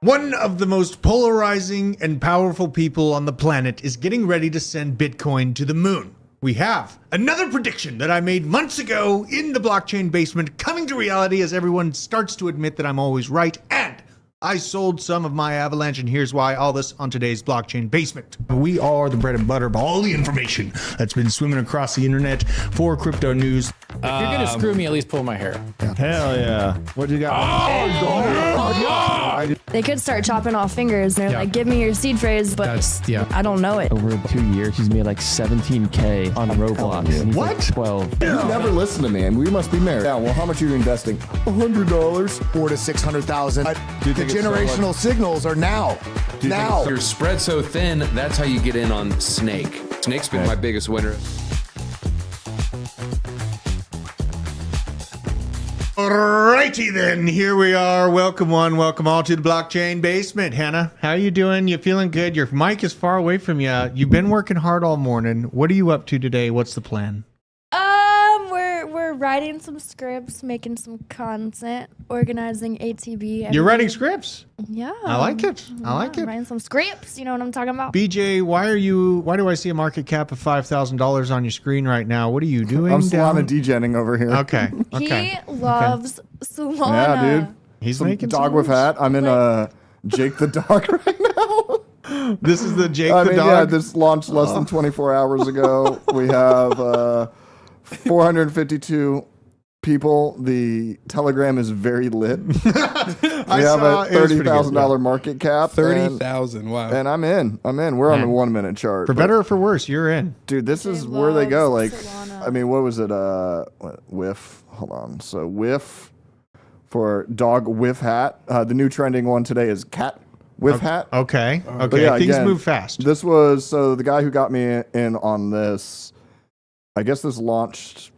One of the most polarizing and powerful people on the planet is getting ready to send Bitcoin to the moon. We have another prediction that I made months ago in the blockchain basement coming to reality as everyone starts to admit that I'm always right, and I sold some of my Avalanche, and here's why. All this on today's blockchain basement. We are the bread and butter of all the information that's been swimming across the internet for crypto news. If you're gonna screw me, at least pull my hair. Hell yeah. What you got? They could start chopping off fingers. They're like, give me your seed phrase, but I don't know it. Over 2 years, he's made like 17K on Roblox. And he's What? Like 12. You never listen to me, and we must be married. Yeah, well, how much are you investing? $100. 400 to 600,000. Do you The think it's so generational signals are now. Now. You're spread so thin, that's how you get in on Snake. Snake's been my biggest winner. Alrighty then, here we are. Welcome one, welcome all to the blockchain basement. Hannah, how you doing? You feeling good? Your mic is far away from you. You've been working hard all morning. What are you up to today? What's the plan? We're writing some scripts, making some content, organizing ATB. You're writing scripts. Yeah. I like it. I like it. Writing some scripts. You know what I'm talking about? BJ, why do I see a market cap of $5,000 on your screen right now? What are you doing? I'm down? Solana degenning over here. Okay. He loves Solana. Yeah, dude. He's Some making dog some with moves. hat. I'm in Jake the dog right now. This is the Jake I the mean, dog. yeah, this launched less than 24 hours ago. We have 452 people. The Telegram is very lit. We have a $30,000 market cap. 30,000. Wow. And I'm in. We're on the 1 minute chart. For but, better or for worse, you're in. dude, this is where they go. Like, Solana. I mean, what was it? Whiff. Hold on. So whiff for dog whiff hat. The new trending one today is cat whiff hat. Okay. But Okay. yeah, Things again, move fast. This was so the guy who got me in on this. I guess this launched,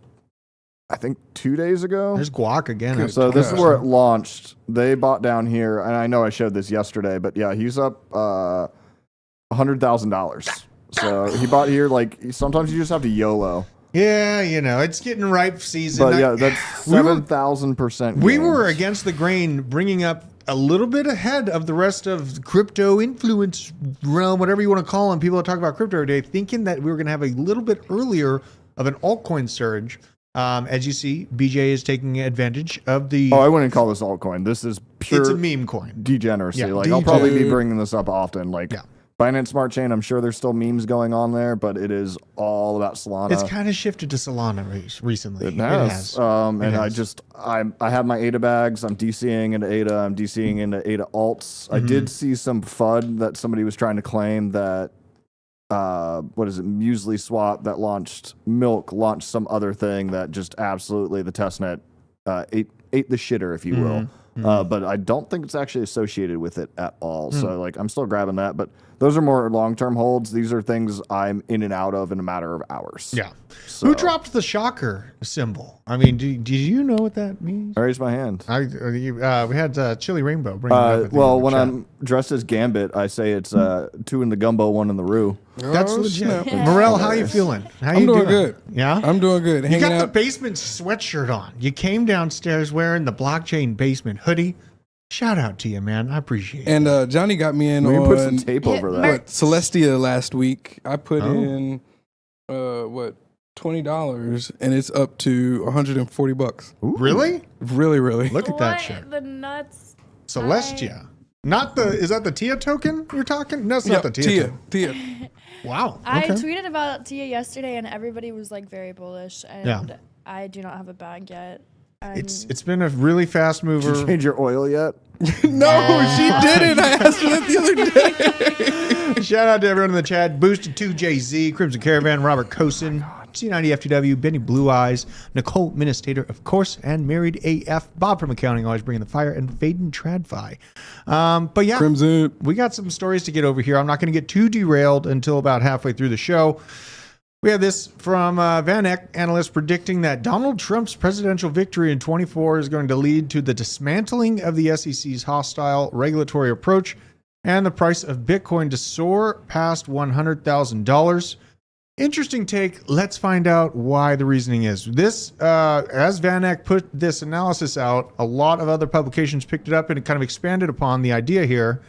I think 2 days ago. There's guac again. So this is where it launched. They bought down here, and I know I showed this yesterday, but yeah, he's up $100,000. So he bought here. Like sometimes you just have to YOLO. Yeah, you know, it's getting ripe season. But yeah, that's 7,000%. We were against the grain, bringing up a little bit ahead of the rest of the crypto influence realm, whatever you want to call them. People that talk about crypto every day, thinking that we were going to have a little bit earlier of an altcoin surge. As you see, BJ is taking advantage of the. Oh, I wouldn't call this altcoin. This is pure. It's a meme coin. Degeneracy. Yeah, Like I'll probably be bringing this up often. Like Binance Smart Chain, I'm sure there's still memes going on there, but it is all about Solana. It's kind of shifted to Solana recently. It has. I have my ADA bags. I'm DCing into ADA. I'm DCing into ADA alts. I did see some FUD that somebody was trying to claim that what is it, Muesli Swap that launched some other thing that just absolutely the testnet ate the shitter, if you will. But I don't think it's actually associated with it at all. So like I'm still grabbing that, but those are more long-term holds. These are things I'm in and out of in a matter of hours. Yeah. So, Who dropped the shocker symbol? I mean, did you know what that means? I raised my hand. We had Chili Rainbow bring it up. Well, when I'm dressed as Gambit, I say it's 2 in the gumbo, 1 in the roux. That's legit. Morel, how you feeling? How I'm you doing good. Yeah? I'm doing good. You Hanging got the out. basement sweatshirt on. You came downstairs wearing the blockchain basement hoodie. Shout out to you, man. I appreciate it. And Johnny got me in We on put some tape over that. what, Celestia last week. I put in $20, and it's up to $140. Really? Really. Look at that shit. The nuts. Celestia. Not the, is that the TIA token you're talking? No, it's not the TIA token. Tia. Wow. I Okay. tweeted about Tia yesterday, and everybody was like very bullish. And I do not have a bag yet. It's been a really fast mover. Did you change your oil yet? No, she didn't. I asked her that the other day. Shout out to everyone in the chat. Boosted 2JZ, Crimson Caravan, Robert Cosin, C90FTW, Benny Blue Eyes, Nicole Ministator, of course, and Married AF, Bob from Accounting, always bringing the fire, and Faden Tradfi. But yeah, Crimson. we got some stories to get over here. I'm not going to get too derailed until about halfway through the show. We have this from Van Eck, analyst predicting that Donald Trump's presidential victory in 24 is going to lead to the dismantling of the SEC's hostile regulatory approach and the price of Bitcoin to soar past $100,000. Interesting take. Let's find out why the reasoning is. This, as Van Eck put this analysis out, a lot of other publications picked it up and it kind of expanded upon the idea here.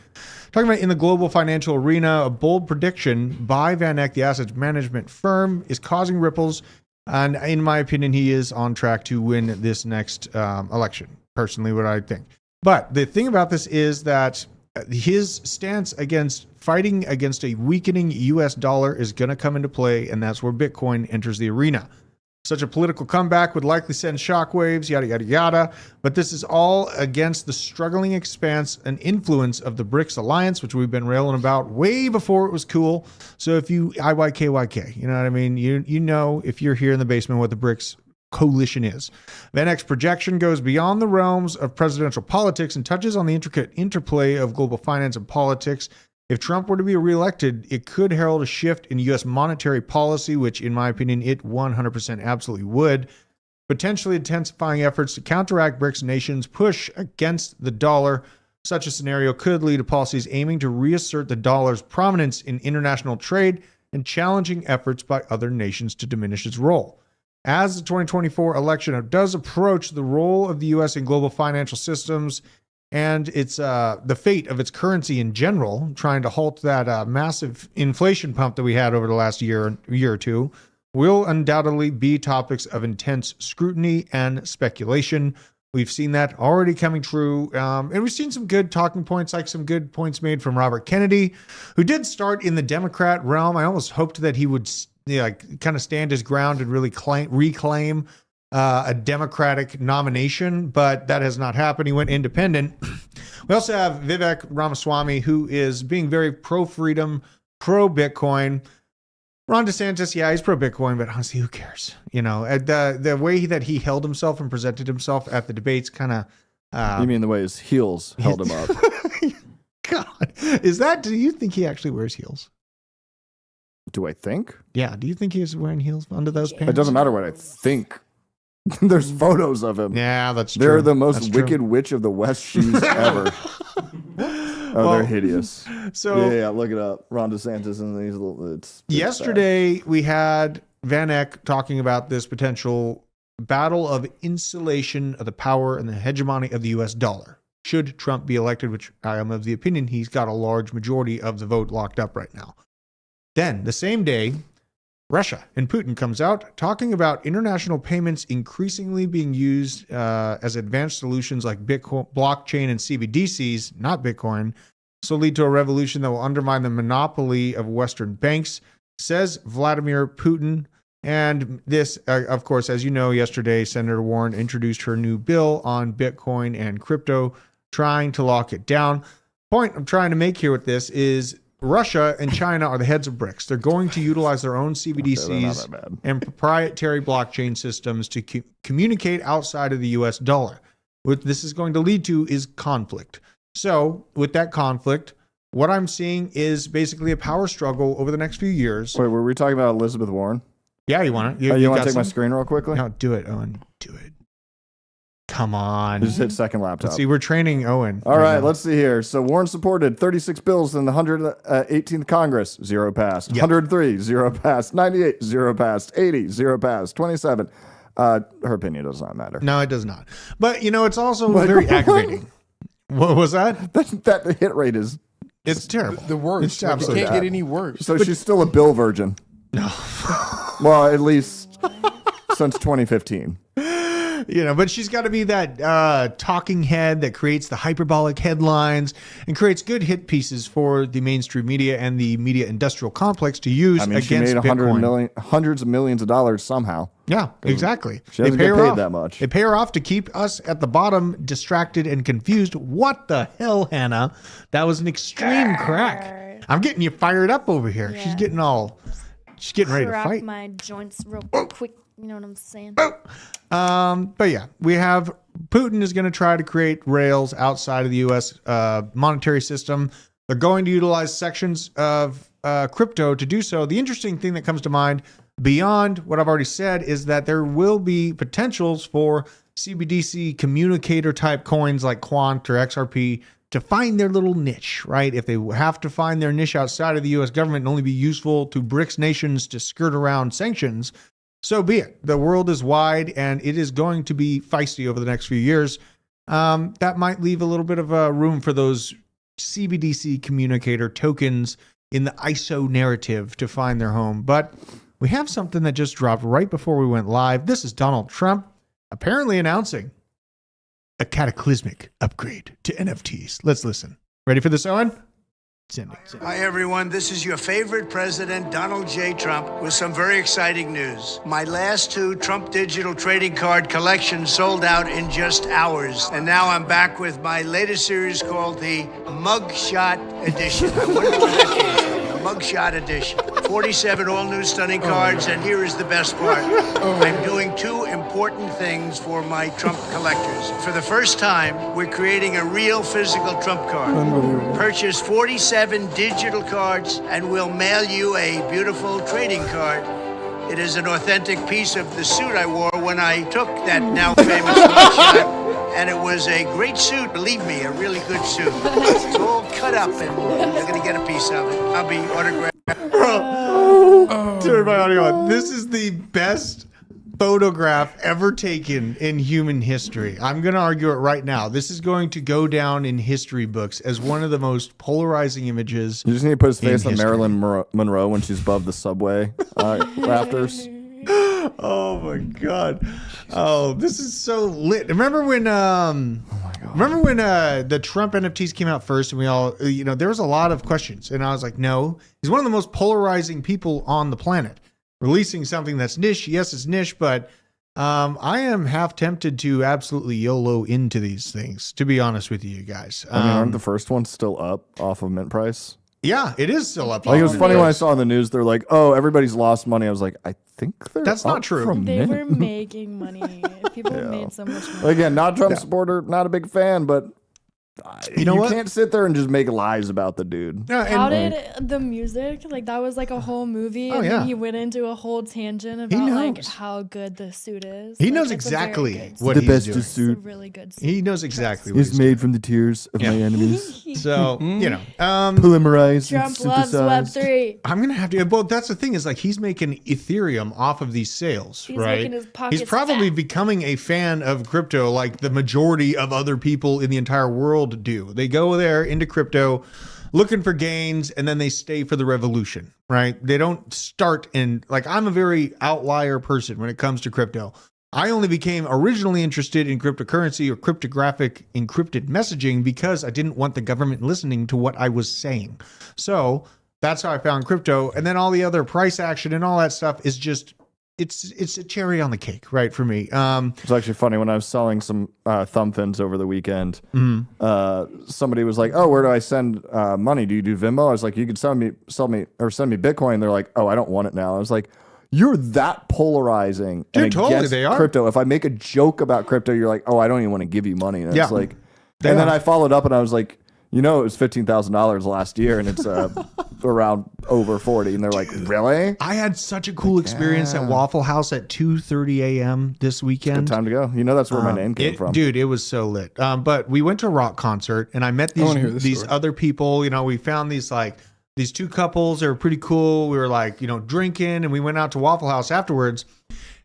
Talking about in the global financial arena, a bold prediction by Van Eck, the asset management firm, is causing ripples. And in my opinion, he is on track to win this next election. Personally, what I think. But the thing about this is that his stance against fighting against a weakening US dollar is going to come into play, and that's where Bitcoin enters the arena. Such a political comeback would likely send shockwaves, yada, yada, yada. But this is all against the struggling expanse and influence of the BRICS alliance, which we've been railing about way before it was cool. So if you IYKYK, you know what I mean? You know, if you're here in the basement, what the BRICS coalition is. Van Eck's projection goes beyond the realms of presidential politics and touches on the intricate interplay of global finance and politics. If Trump were to be reelected, it could herald a shift in U.S. monetary policy, which, in my opinion, it 100% absolutely would, potentially intensifying efforts to counteract BRICS nations' push against the dollar. Such a scenario could lead to policies aiming to reassert the dollar's prominence in international trade and challenging efforts by other nations to diminish its role. As the 2024 election does approach, the role of the U.S. in global financial systems and its the fate of its currency in general, trying to halt that massive inflation pump that we had over the last year or two, will undoubtedly be topics of intense scrutiny and speculation. We've seen that already coming true, and we've seen some good talking points, like some good points made from Robert Kennedy, who did start in the Democrat realm. I almost hoped that he would kind of stand his ground and really reclaim a Democratic nomination, but that has not happened. He went independent. We also have Vivek Ramaswamy, who is being very pro-freedom, pro-Bitcoin. Ron DeSantis, yeah, he's pro-Bitcoin, but honestly, who cares? You know, the way that he held himself and presented himself at the debates kind of... you mean the way his heels held him up? God, do you think he actually wears heels? Do I think? Yeah, do you think he was wearing heels under those pants? It doesn't matter what I think. There's photos of him. Yeah, that's true. They're the most wicked witch of the West shoes ever. They're hideous. So yeah, look it up. Ron DeSantis and these little. It's yesterday we had Van Eck talking about this potential battle of insulation of the power and the hegemony of the U.S. dollar. Should Trump be elected, which I am of the opinion he's got a large majority of the vote locked up right now. Then the same day, Russia and Putin comes out talking about international payments increasingly being used as advanced solutions like Bitcoin, blockchain, and CBDCs, not Bitcoin, so lead to a revolution that will undermine the monopoly of Western banks, says Vladimir Putin. And this, of course, as you know, yesterday, Senator Warren introduced her new bill on Bitcoin and crypto, trying to lock it down. Point I'm trying to make here with this is Russia and China are the heads of BRICS. They're going to utilize their own CBDCs and proprietary blockchain systems to communicate outside of the US dollar. What this is going to lead to is conflict. So with that conflict, what I'm seeing is basically a power struggle over the next few years. Wait, were we talking about Elizabeth Warren? Yeah, you want it? You want to take my screen real quickly? No, do it, Owen. Do it. Come on. Just hit second laptop. Let's see, we're training Owen. All right, let's see here. So Warren supported 36 bills in the 118th Congress. 0 passed. Yep. 103, 0 passed. 98, 0 passed. 80, 0 passed. 27. Her opinion does not matter. No, it does not. But, you know, it's also very aggravating. What was that? That hit rate is... It's terrible. The worst. It's absolutely It can't get any worse. So she's still a bill virgin. No. Well, at least since 2015. You know, but she's got to be that talking head that creates the hyperbolic headlines and creates good hit pieces for the mainstream media and the media industrial complex to use against she made Bitcoin. hundreds of millions of dollars somehow. Yeah, exactly. She doesn't get paid that much. They pay her off to keep us at the bottom distracted and confused. What the hell, Hannah? That was an extreme crack. I'm getting you fired up over here. Yeah. She's getting ready to Crack fight. my joints real quick. You know what I'm saying? But yeah, we have Putin is going to try to create rails outside of the U.S. Monetary system. They're going to utilize sections of crypto to do so. The interesting thing that comes to mind beyond what I've already said is that there will be potentials for CBDC communicator type coins like Quant or XRP to find their little niche, right? If they have to find their niche outside of the U.S. government and only be useful to BRICS nations to skirt around sanctions, so be it. The world is wide and it is going to be feisty over the next few years. That might leave a little bit of room for those CBDC communicator tokens in the ISO narrative to find their home. But we have something that just dropped right before we went live. This is Donald Trump apparently announcing a cataclysmic upgrade to NFTs. Let's listen. Ready for this, Owen? Send it. Hi, everyone. This is your favorite president, Donald J. Trump, with some very exciting news. My last 2 Trump digital trading card collections sold out in just hours. And now I'm back with my latest series called the Mugshot Edition. I wonder where that came from. The Mugshot Edition. 47 all-new stunning cards, and here is the best part. I'm doing 2 important things for my Trump collectors. For the first time, we're creating a real physical Trump card. Purchase 47 digital cards, and we'll mail you a beautiful trading card. It is an authentic piece of the suit I wore when I took that now famous mugshot. And it was a great suit, believe me, a really good suit. It's all cut up, and you're going to get a piece of it. I'll be autographed. Turn my audio on. This is the best photograph ever taken in human history. I'm going to argue it right now. This is going to go down in history books as one of the most polarizing images. You just need to put his face on history. Marilyn Monroe when she's above the subway rafters. Oh my God. Oh, this is so lit. Remember when the Trump NFTs came out first and we all, there was a lot of questions and I was like, no, he's one of the most polarizing people on the planet. Releasing something that's niche. Yes, it's niche, but I am half tempted to absolutely YOLO into these things, to be honest with you guys. I mean, aren't the first ones still up off of mint price? Yeah, it is still up. Like, it was funny when I saw on the news, they're like, oh, everybody's lost money. I was like, I think that's not true. They mint. were making money. People made so much money. Again, not Trump supporter, not a big fan, but you can't sit there and just make lies about the dude. No, How did the music, like that was like a whole movie, and then he went into a whole tangent about like how good the suit is. He like, knows exactly what he's doing. It's a really good suit. He knows exactly what It's he's made doing. from the tears of my enemies. So, Polymerized. Trump loves Web3. I'm gonna have to. Well, that's the thing is like he's making Ethereum off of these sales, He's right? making his pockets He's probably fat. becoming a fan of crypto, like the majority of other people in the entire world do. They go there into crypto, looking for gains, and then they stay for the revolution, right? They don't start in like I'm a very outlier person when it comes to crypto. I only became originally interested in cryptocurrency or cryptographic encrypted messaging because I didn't want the government listening to what I was saying. So that's how I found crypto. And then all the other price action and all that stuff is just, it's a cherry on the cake, right, for me. It's actually funny when I was selling some thumb fins over the weekend. Somebody was like, "Oh, where do I send money? Do you do Venmo?" I was like, "You could send me Bitcoin." They're like, "Oh, I don't want it now." I was like, "You're that polarizing." Dude, and totally, against they are. crypto. If I make a joke about crypto, you're like, "Oh, I don't even want to give you money." And it's like, They and then are. I followed up and I was like, it was $15,000 last year, and it's around over 40. And they're like, "Really?" I had such a cool experience at Waffle House at 2:30 a.m. this weekend. Good time to go. That's where my name came from. Dude, it was so lit. But we went to a rock concert and I met wanna hear this these story. other people. We found these 2 couples. They were pretty cool. We were drinking and we went out to Waffle House afterwards.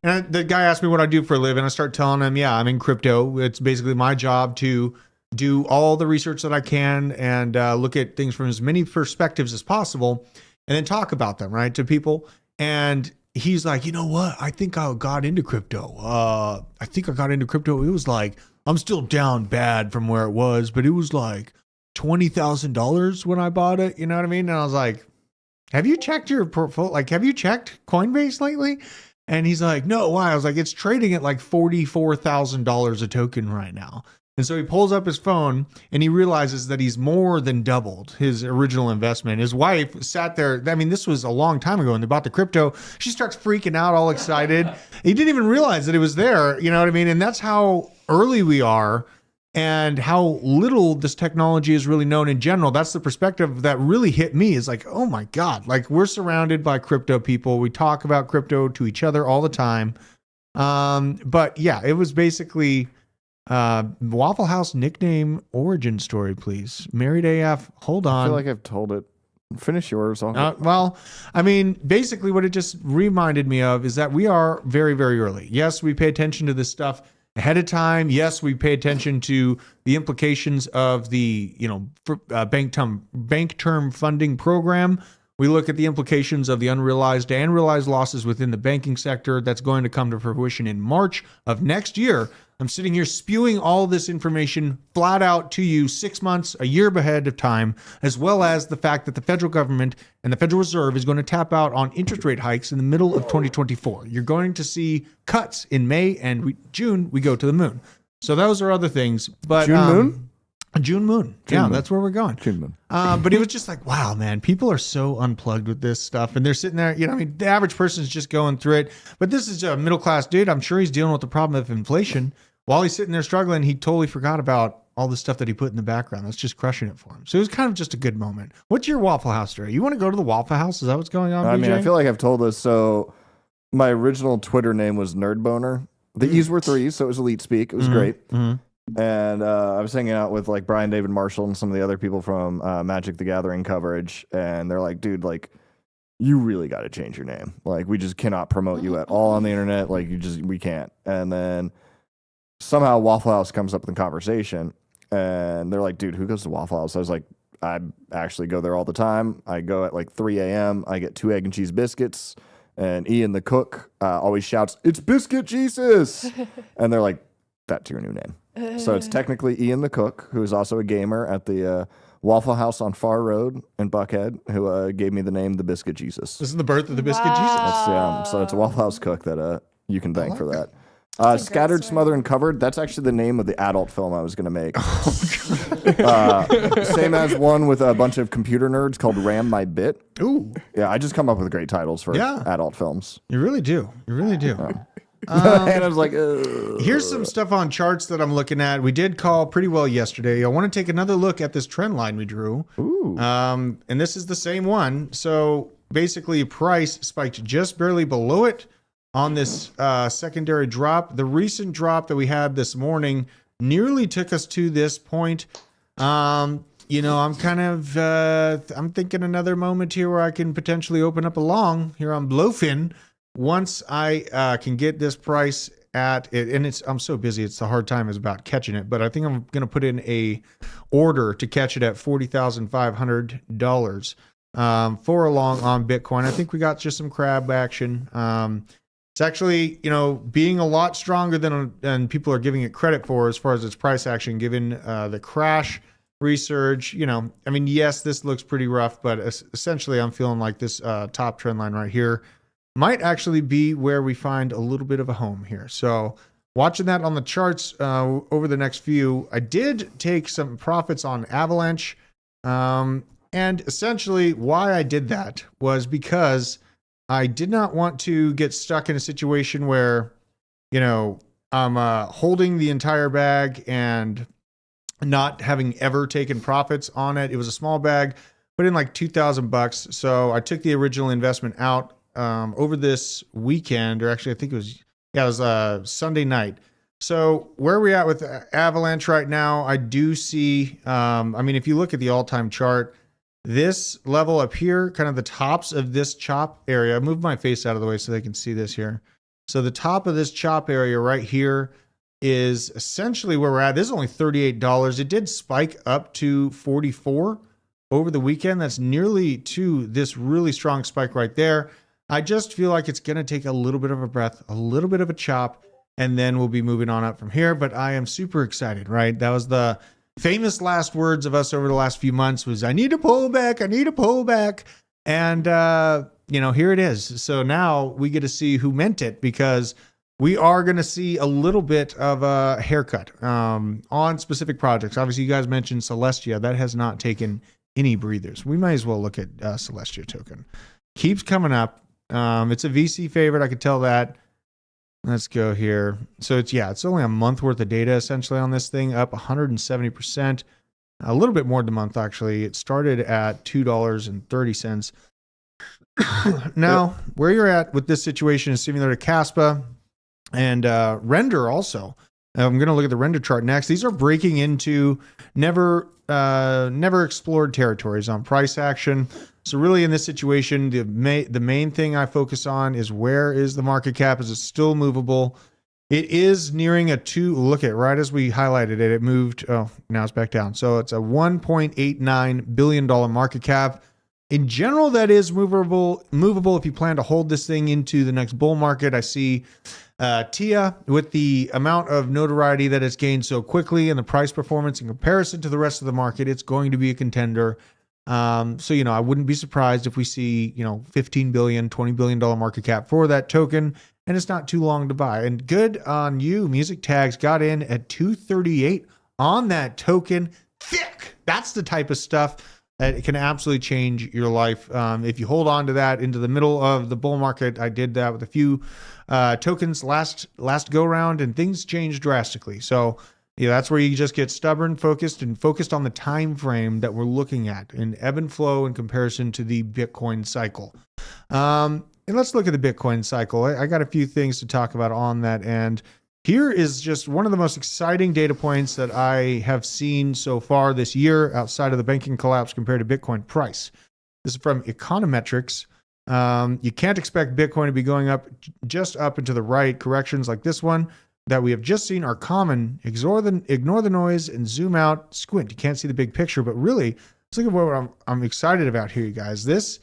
And the guy asked me what I do for a living. I start telling him, yeah, I'm in crypto. It's basically my job to do all the research that I can and look at things from as many perspectives as possible and then talk about them, right, to people. And he's like, you know what? I think I got into crypto. It was like, I'm still down bad from where it was, but it was like $20,000 when I bought it. You know what I mean? And I was like, have you checked your portfolio? Like, have you checked Coinbase lately? And he's like, no, why? I was like, it's trading at like $44,000 a token right now. And so he pulls up his phone and he realizes that he's more than doubled his original investment. His wife sat there. I mean, this was a long time ago and they bought the crypto. She starts freaking out, all excited. He didn't even realize that it was there. You know what I mean? And that's how early we are and how little this technology is really known in general. That's the perspective that really hit me is like, oh my God, like we're surrounded by crypto people. We talk about crypto to each other all the time. But yeah, it was basically Waffle House nickname origin story, please. Married AF, hold on. I feel like I've told it. Finish yours. Well, I mean, basically what it just reminded me of is that we are very, very early. Yes, we pay attention to this stuff ahead of time. Yes, we pay attention to the implications of the, bank term funding program. We look at the implications of the unrealized and realized losses within the banking sector that's going to come to fruition in March of next year. I'm sitting here spewing all this information flat out to you 6 months, a year ahead of time, as well as the fact that the federal government and the Federal Reserve is going to tap out on interest rate hikes in the middle of 2024. You're going to see cuts in May and June. We go to the moon. So those are other things. But June moon? June moon. That's where we're going. June moon. But it was just like, wow, man, people are so unplugged with this stuff. And they're sitting there, the average person is just going through it. But this is a middle-class dude. I'm sure he's dealing with the problem of inflation. While he's sitting there struggling, he totally forgot about all the stuff that he put in the background. That's just crushing it for him. So it was kind of just a good moment. What's your Waffle House story? You want to go to the Waffle House? Is that what's going on, I BJ? mean, I feel like I've told this. So my original Twitter name was Nerdboner. The E's were 3s, so it was elite speak. It was great. Mm-hmm. And I was hanging out with like Brian David Marshall and some of the other people from Magic the Gathering coverage. And they're like, dude, like, you really got to change your name. Like, we just cannot promote you at all on the internet. Like, we can't. And then somehow Waffle House comes up in the conversation. And they're like, dude, who goes to Waffle House? I was like, I actually go there all the time. I go at like 3 a.m. I get 2 egg and cheese biscuits. And Ian the cook always shouts, "It's Biscuit Jesus!" And they're like, that's your new name. So it's technically Ian the cook, who is also a gamer at the Waffle House on Far Road in Buckhead, who gave me the name the Biscuit Jesus. This is the birth of the Biscuit Jesus. That's, so it's a Waffle House cook that you can thank for that. Scattered, Smothered, and Covered. That's actually the name of the adult film I was going to make. Same as one with a bunch of computer nerds called Ram My Bit. Ooh. Yeah, I just come up with great titles for adult films. You really do. You really do. And I was like, here's some stuff on charts that I'm looking at. We did call pretty well yesterday. I want to take another look at this trend line we drew. Ooh. And this is the same one. So basically, price spiked just barely below it on this secondary drop. The recent drop that we had this morning nearly took us to this point. I'm kind of I'm thinking another moment here where I can potentially open up a long here on Blofin once I can get this price at it. And I'm so busy, it's the hard time is about catching it. But I think I'm going to put in a order to catch it at $40,500 for a long on Bitcoin. I think we got just some crab action. It's actually, being a lot stronger than people are giving it credit for as far as its price action, given the crash resurge. Yes, this looks pretty rough, but essentially I'm feeling like this top trend line right here might actually be where we find a little bit of a home here. So watching that on the charts over the next few, I did take some profits on Avalanche. And essentially why I did that was because I did not want to get stuck in a situation where, I'm holding the entire bag and not having ever taken profits on it. It was a small bag, put in like $2,000. So I took the original investment out over this weekend, or actually I think it was Sunday night. So where are we at with Avalanche right now? I do see, if you look at the all-time chart, this level up here, kind of the tops of this chop area, I moved my face out of the way so they can see this here. So the top of this chop area right here is essentially where we're at. This is only $38. It did spike up to 44 over the weekend. That's nearly to this really strong spike right there. I just feel like it's going to take a little bit of a breath, a little bit of a chop, and then we'll be moving on up from here. But I am super excited, right? That was the famous last words of us over the last few months was, I need to pull back. I need to pull back. And, here it is. So now we get to see who meant it, because we are going to see a little bit of a haircut on specific projects. Obviously, you guys mentioned Celestia. That has not taken any breathers. We might as well look at Celestia token. Keeps coming up. It's a VC favorite. I could tell that. Let's go here. So it's only a month worth of data essentially on this thing, up 170%, a little bit more than a month actually. It started at $2.30. Now, where you're at with this situation is similar to Caspa and Render also. I'm going to look at the render chart next. These are breaking into never explored territories on price action. So really in this situation, the main thing I focus on is where is the market cap? Is it still movable? It is nearing a look at right as we highlighted it, it moved. Oh, now it's back down. So it's a $1.89 billion market cap. In general, that is movable if you plan to hold this thing into the next bull market. I see TIA with the amount of notoriety that it's gained so quickly and the price performance in comparison to the rest of the market, it's going to be a contender. So, I wouldn't be surprised if we see, $15 billion, $20 billion market cap for that token, and it's not too long to buy. And good on you. Music Tags got in at 238 on that token. Thick. That's the type of stuff that can absolutely change your life. If you hold on to that into the middle of the bull market, I did that with a few tokens last go round, and things changed drastically. So that's where you just get stubborn, focused on the time frame that we're looking at in ebb and flow in comparison to the Bitcoin cycle. And let's look at the Bitcoin cycle. I got a few things to talk about on that end. Here is just one of the most exciting data points that I have seen so far this year outside of the banking collapse compared to Bitcoin price. This is from Econometrics. You can't expect Bitcoin to be going up just up and to the right. Corrections like this one that we have just seen are common. Ignore the noise and zoom out, squint. You can't see the big picture, but really, let's look at what I'm excited about here, you guys. This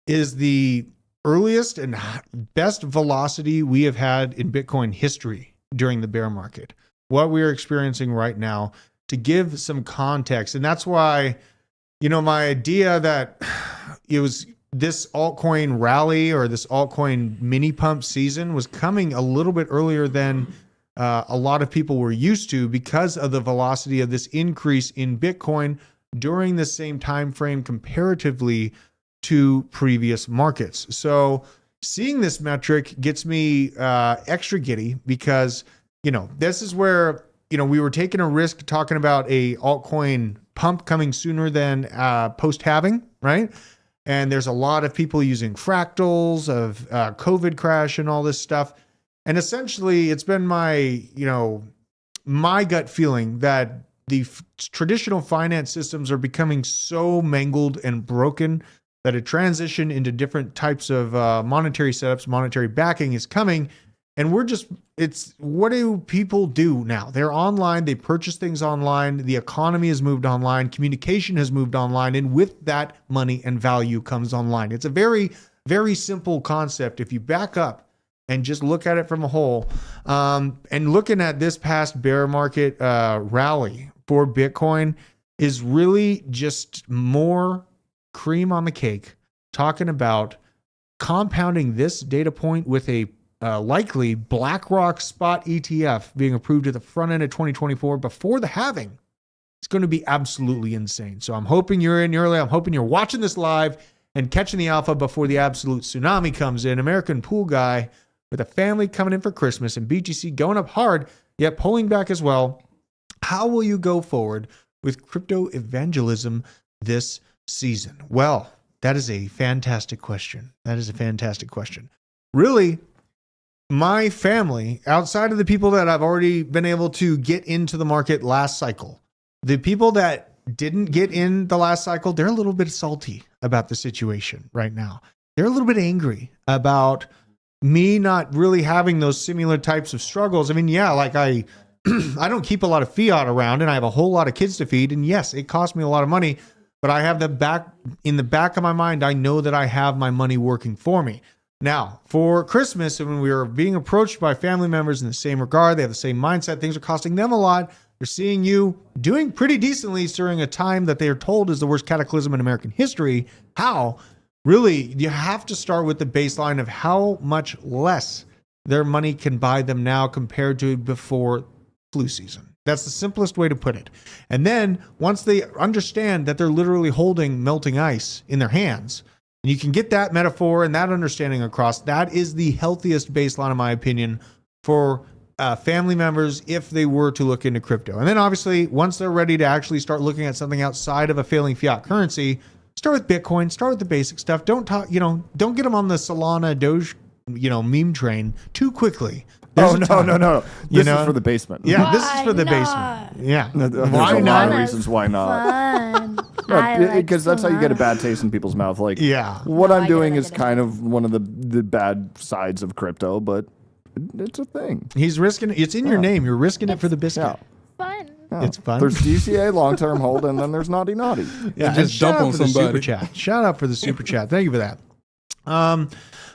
is the earliest and best velocity we have had in Bitcoin history during the bear market. What we are experiencing right now, to give some context. And that's why, my idea that it was this altcoin rally or this altcoin mini pump season was coming a little bit earlier than a lot of people were used to, because of the velocity of this increase in Bitcoin during the same time frame comparatively to previous markets. So seeing this metric gets me extra giddy, because this is where we were taking a risk talking about a altcoin pump coming sooner than post halving, right? And there's a lot of people using fractals of COVID crash and all this stuff. And essentially, it's been my gut feeling that the traditional finance systems are becoming so mangled and broken that a transition into different types of monetary setups, monetary backing is coming. And what do people do now? They're online, they purchase things online, the economy has moved online, communication has moved online, and with that, money and value comes online. It's a very, very simple concept if you back up and just look at it from a whole. And looking at this past bear market rally for Bitcoin is really just more cream on the cake, talking about compounding this data point with a likely BlackRock spot ETF being approved at the front end of 2024 before the halving. It's going to be absolutely insane. So I'm hoping you're in early. I'm hoping you're watching this live and catching the alpha before the absolute tsunami comes in. American pool guy with a family coming in for Christmas and BTC going up hard, yet pulling back as well. How will you go forward with crypto evangelism this season? Well, that is a fantastic question. Really, my family, outside of the people that I've already been able to get into the market last cycle, the people that didn't get in the last cycle, they're a little bit salty about the situation right now. They're a little bit angry about me not really having those similar types of struggles. I mean, yeah, like I don't keep a lot of fiat around, and I have a whole lot of kids to feed. And yes, it costs me a lot of money, but I have in the back of my mind, I know that I have my money working for me. Now, for Christmas, when we were being approached by family members in the same regard, they have the same mindset, things are costing them a lot. They're seeing you doing pretty decently during a time that they are told is the worst cataclysm in American history. How? Really, you have to start with the baseline of how much less their money can buy them now compared to before flu season. That's the simplest way to put it. And then once they understand that they're literally holding melting ice in their hands, and you can get that metaphor and that understanding across, that is the healthiest baseline, in my opinion, for family members if they were to look into crypto. And then obviously, once they're ready to actually start looking at something outside of a failing fiat currency, start with Bitcoin, start with the basic stuff. Don't get them on the Solana Doge, meme train too quickly. There's Oh, a no, time. no. You This know? is for the basement. Yeah, this is Why for the not? basement. Yeah. There's Why a lot not? of reasons why not. Fun. I like Because that's how you get a to bad taste in people's mouth. Like, Yeah. what No, I'm I get it, doing I is get it. kind of one of the bad sides of crypto, but it's a thing. He's risking it. It's in your name. You're risking it for the biscuit. Yeah. fun. Yeah. It's fun. There's DCA long-term hold, and then there's naughty. Yeah, And just shout dump out on for the somebody. super chat. Shout out for the super chat. Thank you for that.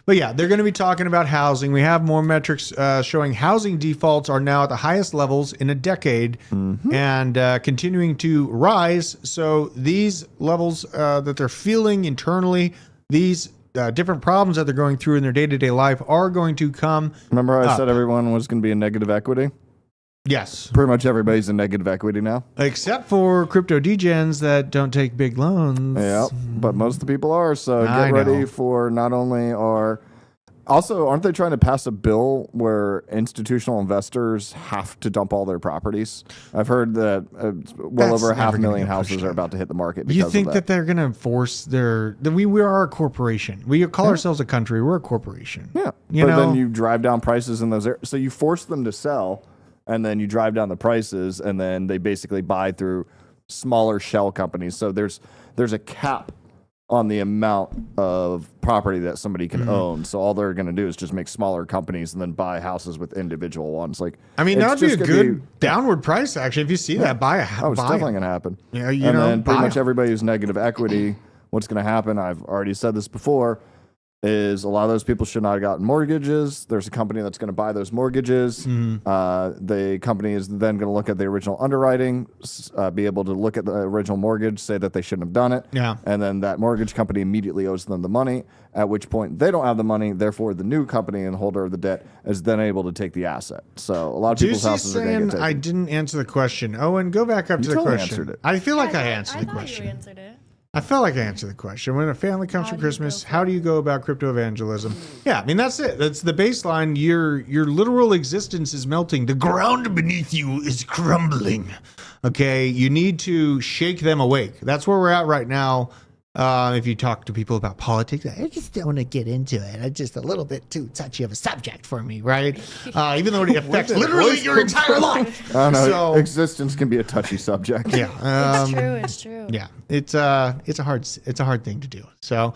But yeah, they're going to be talking about housing. We have more metrics showing housing defaults are now at the highest levels in a decade and continuing to rise. So these levels that they're feeling internally, these different problems that they're going through in their day-to-day life are going to come. Remember I up. said everyone was going to be in negative equity? Yes. Pretty much everybody's in negative equity now. Except for crypto degens that don't take big loans. Yeah, but most of the people are. So I get ready know. for not only are... Also, aren't they trying to pass a bill where institutional investors have to dump all their properties? I've heard that well That's over never gonna 500,000 get houses pushed are out. about to hit the market because You think of that they're going to force their... We are a corporation. We call ourselves a country. We're a corporation. Yeah, You but know? then you drive down prices in those areas. So you force them to sell, and then you drive down the prices, and then they basically buy through smaller shell companies. So there's a cap on the amount of property that somebody can own. So all they're going to do is just make smaller companies and then buy houses with individual ones. Like, I mean, that it's would be a just gonna good downward price, actually. If you see that, buy a Oh, it's buy definitely it. going to happen. Yeah, you and know, then pretty buy much them. everybody who's negative equity, what's going to happen, I've already said this before, is a lot of those people should not have gotten mortgages. There's a company that's going to buy those mortgages. Mm-hmm. The company is then going to look at the original underwriting, be able to look at the original mortgage, say that they shouldn't have done it. Yeah. And then that mortgage company immediately owes them the money, at which point they don't have the money. Therefore, the new company and holder of the debt is then able to take the asset. So a lot of people's Juicy's houses are going to saying get taken. I didn't answer the question. Owen, go back up to the totally question. answered it. I feel like I I answered the thought you question. answered it. I felt like I answered the question. When a family comes How for do you Christmas, go how do you go about crypto evangelism? Yeah, I mean that's it. That's the baseline. Your literal existence is melting. The ground beneath you is crumbling. Okay, you need to shake them awake. That's where we're at right now. If you talk to people about politics, I just don't want to get into it. It's just a little bit too touchy of a subject for me, right? Even though it affects literally your entire life. I don't know. So- Existence can be a touchy subject. Yeah. It's true. It's true. Yeah, it's a hard thing to do. So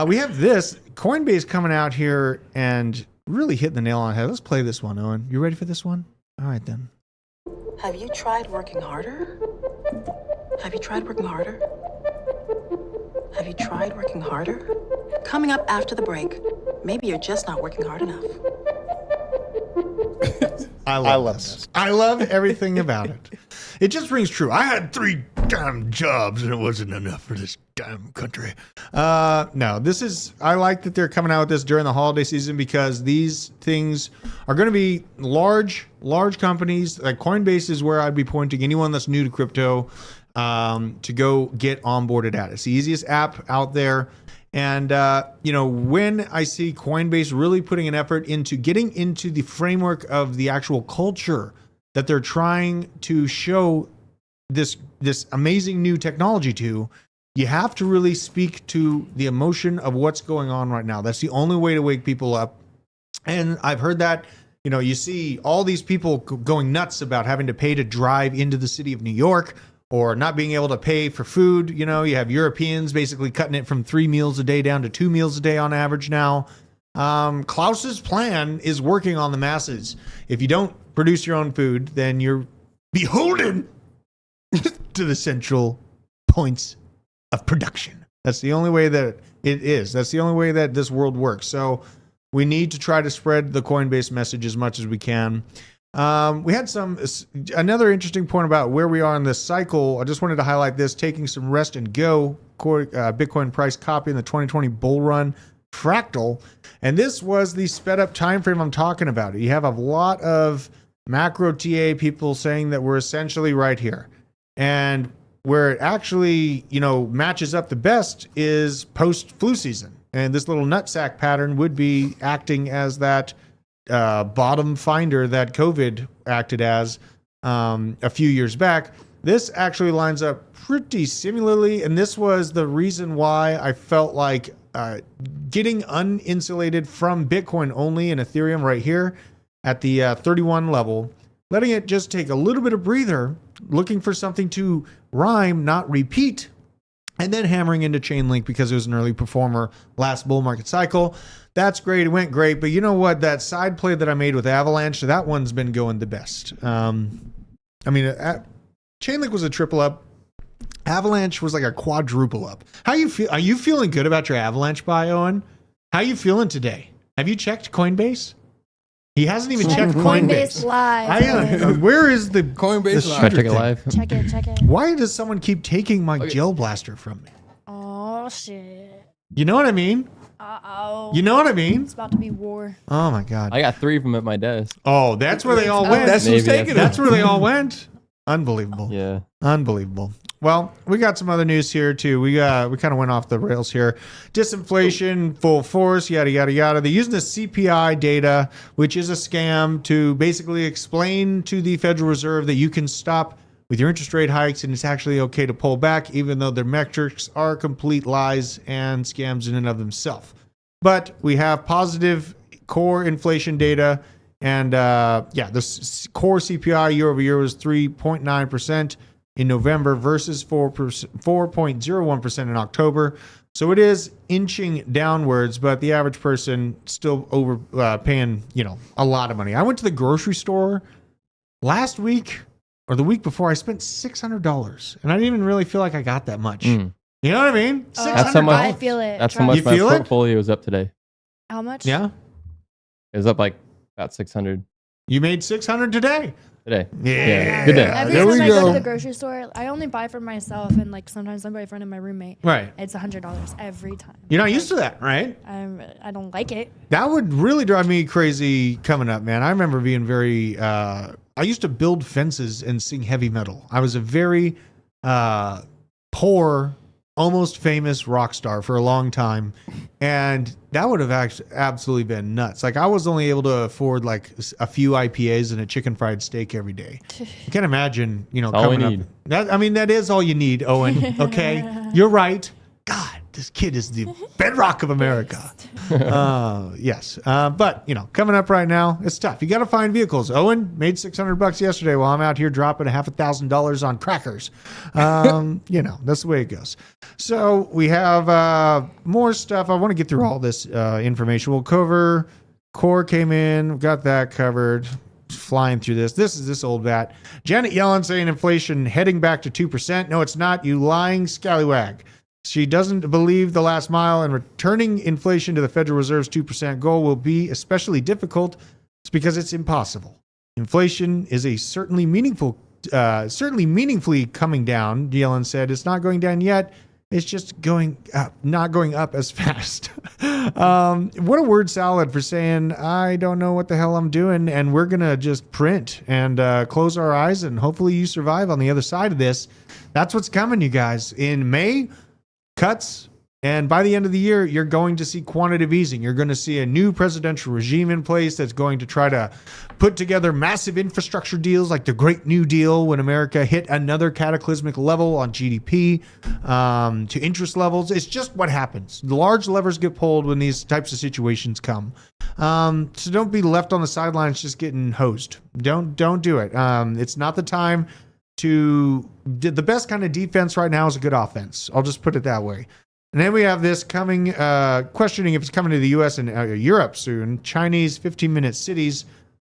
we have this Coinbase coming out here and really hitting the nail on the head. Let's play this one, Owen. You ready for this one? All right then. Have you tried working harder? Have you tried working harder? Have you tried working harder? Coming up after the break. Maybe you're just not working hard enough. I love this. I love everything about it. It just rings true. I had 3 damn jobs and it wasn't enough for this damn country. No, this is, I like that they're coming out with this during the holiday season because these things are going to be large companies. Like Coinbase is where I'd be pointing anyone that's new to crypto to go get onboarded at. It's the easiest app out there. And, when I see Coinbase really putting an effort into getting into the framework of the actual culture that they're trying to show this amazing new technology to, you have to really speak to the emotion of what's going on right now. That's the only way to wake people up. And I've heard that, you see all these people going nuts about having to pay to drive into the city of New York, or not being able to pay for food. You have Europeans basically cutting it from 3 meals a day down to 2 meals a day on average now. Klaus's plan is working on the masses. If you don't produce your own food, then you're beholden to the central points of production. That's the only way that it is. That's the only way that this world works. So we need to try to spread the Coinbase message as much as we can. We had another interesting point about where we are in this cycle. I just wanted to highlight this, taking some rest and go. Bitcoin price copying the 2020 bull run fractal. And this was the sped up time frame I'm talking about. You have a lot of macro TA people saying that we're essentially right here. And where it actually, matches up the best is post flu season. And this little nutsack pattern would be acting as that bottom finder that COVID acted as a few years back. This actually lines up pretty similarly, and this was the reason why I felt like getting uninsulated from Bitcoin only and Ethereum right here at the 31 level, letting it just take a little bit of breather, looking for something to rhyme, not repeat, and then hammering into Chainlink because it was an early performer last bull market cycle. That's great. It went great. But you know what? That side play that I made with Avalanche, that one's been going the best. Chainlink was a triple up. Avalanche was like a quadruple up. How you feel? Are you feeling good about your Avalanche buy, Owen? How you feeling today? Have you checked Coinbase? He hasn't even checked Coinbase. Live. Where is the Coinbase Live? Check it live. Check it. Why does someone keep taking my gel blaster from me? Oh, shit. You know what I mean? Uh-oh. You know what I mean? It's about to be war. Oh my God. I got 3 of them at my desk. Oh, that's where they all went. That's who's taking them. That's where they all went. Unbelievable. Yeah. Unbelievable. Well, we got some other news here too. We kind of went off the rails here. Disinflation, full force, yada yada yada. They're using the CPI data, which is a scam, to basically explain to the Federal Reserve that you can stop with your interest rate hikes and it's actually okay to pull back, even though their metrics are complete lies and scams in and of themselves. But we have positive core inflation data. And the core CPI year over year was 3.9% in November versus 4.01% in October. So it is inching downwards, but the average person still paying, a lot of money. I went to the grocery store last week or the week before. I spent $600 and I didn't even really feel like I got that much. You know what I mean? That's how much, I feel it. That's how much my portfolio is up today. How much? Yeah. It was up like about 600. You made 600 today. Yeah. Good day. Every There time we I go go. to the grocery store, I only buy for myself and like sometimes my boyfriend and my roommate. Right. It's $100 every time. You're not used to that, right? I don't like it. That would really drive me crazy coming up, man. I remember being very, I used to build fences and sing heavy metal. I was a very poor, almost famous rock star for a long time. And that would have actually absolutely been nuts. Like I was only able to afford like a few IPAs and a chicken fried steak every day. You can imagine, coming up. That is all you need, Owen. Okay. You're right. God, this kid is the bedrock of America. Yes. But, coming up right now, it's tough. You got to find vehicles. Owen made $600 yesterday while I'm out here dropping $1,000 on crackers. That's the way it goes. So we have more stuff. I want to get through all this information. We'll cover core came in. We've got that covered. Flying through this. This is this old bat. Janet Yellen saying inflation heading back to 2%. No, it's not. You lying scallywag. She doesn't believe the last mile, and returning inflation to the Federal Reserve's 2% goal will be especially difficult. It's because it's impossible. Inflation is certainly meaningfully coming down. Yellen said it's not going down yet. It's just going up, not going up as fast. What a word salad for saying, I don't know what the hell I'm doing, and we're going to just print and close our eyes, and hopefully you survive on the other side of this. That's what's coming, you guys. In May, cuts, and by the end of the year, you're going to see quantitative easing. You're going to see a new presidential regime in place that's going to try to put together massive infrastructure deals like the Great New Deal when America hit another cataclysmic level on GDP, to interest levels. It's just what happens. The large levers get pulled when these types of situations come. So don't be left on the sidelines just getting hosed. Don't do it. It's not the time to... The best kind of defense right now is a good offense. I'll just put it that way. And then we have this coming, questioning if it's coming to the U.S. and Europe soon. Chinese 15-minute cities,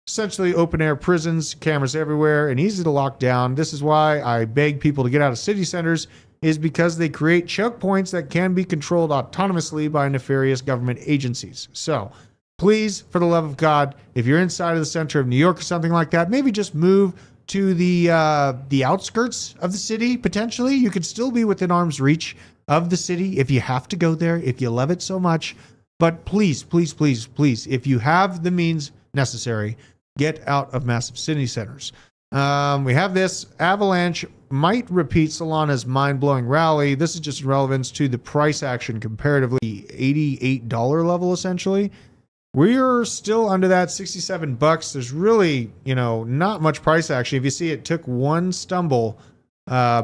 essentially open-air prisons, cameras everywhere, and easy to lock down. This is why I beg people to get out of city centers, is because they create choke points that can be controlled autonomously by nefarious government agencies. So please, for the love of God, if you're inside of the center of New York or something like that, maybe just move to the outskirts of the city, potentially. You could still be within arm's reach of the city if you have to go there, if you love it so much. But please, please, please, please, if you have the means necessary, get out of massive city centers. We have this. Avalanche might repeat Solana's mind-blowing rally. This is just in relevance to the price action comparatively, $88 level, essentially. We're still under that $67. There's really, not much price action. If you see, it took one stumble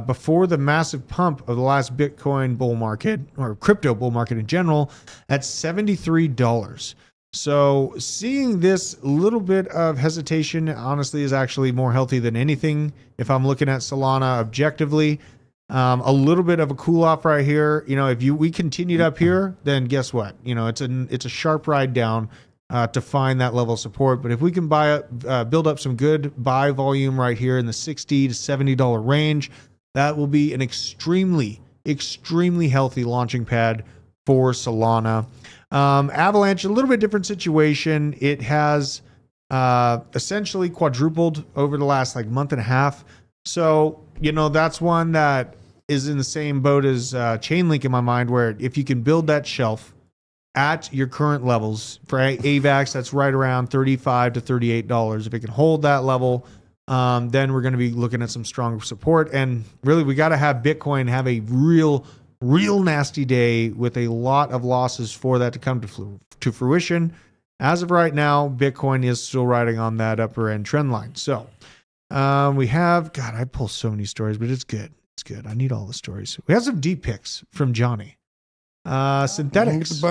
before the massive pump of the last Bitcoin bull market, or crypto bull market in general, at $73. So seeing this little bit of hesitation, honestly, is actually more healthy than anything. If I'm looking at Solana objectively, a little bit of a cool off right here. If we continued up here, then guess what? It's a sharp ride down to find that level of support. But if we can build up some good buy volume right here in the $60 to $70 range, that will be an extremely healthy launching pad for Solana. Avalanche, a little bit different situation. It has essentially quadrupled over the last month and a half. So, that's one that is in the same boat as Chainlink in my mind, where if you can build that shelf at your current levels for AVAX, that's right around $35 to $38. If it can hold that level, then we're going to be looking at some strong support. And really, we got to have Bitcoin have a real nasty day with a lot of losses for that to come to fruition. As of right now, Bitcoin is still riding on that upper end trend line. So we have, God, I pull so many stories, but it's good. It's good. I need all the stories. We have some deep picks from Johnny. Synthetics.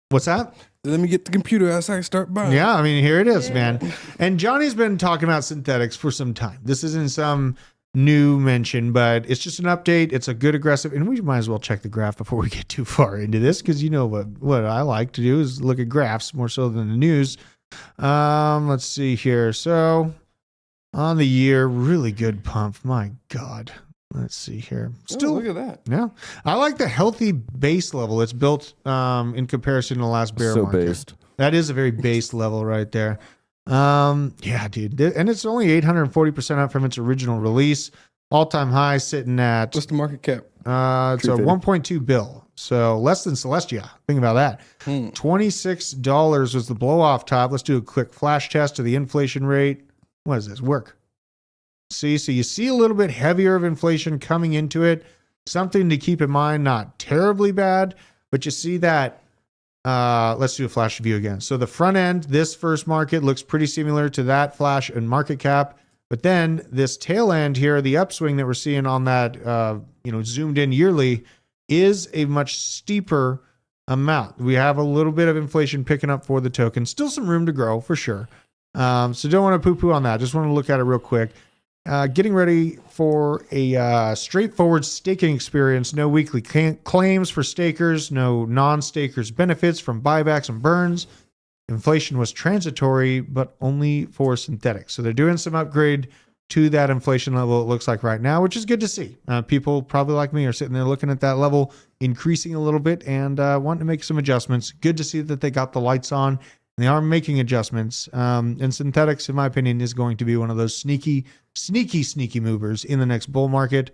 What's that? Let me get the computer outside and start buying. Yeah, I mean, here it is, man. And Johnny's been talking about synthetics for some time. This isn't some new mention, but it's just an update. It's a good aggressive, and we might as well check the graph before we get too far into this, because what I like to do is look at graphs more so than the news. Let's see here. So on the year, really good pump. My God. Let's see here. Still, look at that. Yeah. I like the healthy base level it's built in comparison to the last bear market. Based. That is a very base level right there. Yeah, dude. And it's only 840% up from its original release. All-time high sitting at... What's the market cap? It's a 1.2 bill. So less than Celestia. Think about that. $26 was the blow-off top. Let's do a quick flash test of the inflation rate. What is this? Work. See, so you see a little bit heavier of inflation coming into it. Something to keep in mind, not terribly bad, but you see that. Let's do a flash view again. So the front end, this first market looks pretty similar to that flash and market cap. But then this tail end here, the upswing that we're seeing on that, zoomed in yearly, is a much steeper amount. We have a little bit of inflation picking up for the token. Still some room to grow for sure. So don't want to poo-poo on that. Just want to look at it real quick. Getting ready for a straightforward staking experience. No weekly claims for stakers, no non-stakers benefits from buybacks and burns. Inflation was transitory, but only for synthetics. So they're doing some upgrade to that inflation level, it looks like right now, which is good to see. People probably like me are sitting there looking at that level, increasing a little bit and wanting to make some adjustments. Good to see that they got the lights on. They are making adjustments. And synthetics, in my opinion, is going to be one of those sneaky movers in the next bull market.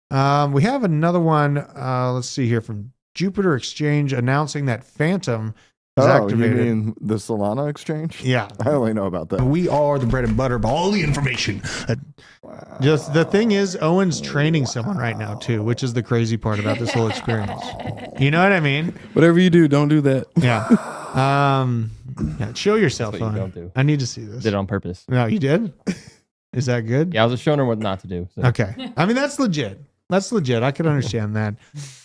We have another one. Let's see here from Jupiter Exchange announcing that Phantom is activated. You mean the Solana exchange? Yeah. I only know about that. We are the bread and butter of all the information. Just the thing is, Owen's training someone right now too, which is the crazy part about this whole experience. You know what I mean? Whatever you do, don't do that. Yeah. Yeah, show yourself, That's what you Owen. don't do. I need to see this. Did it on purpose. No, you did? Is that good? Yeah, I was just showing her what not to do. So. Okay. I mean, that's legit. That's legit. I can understand that.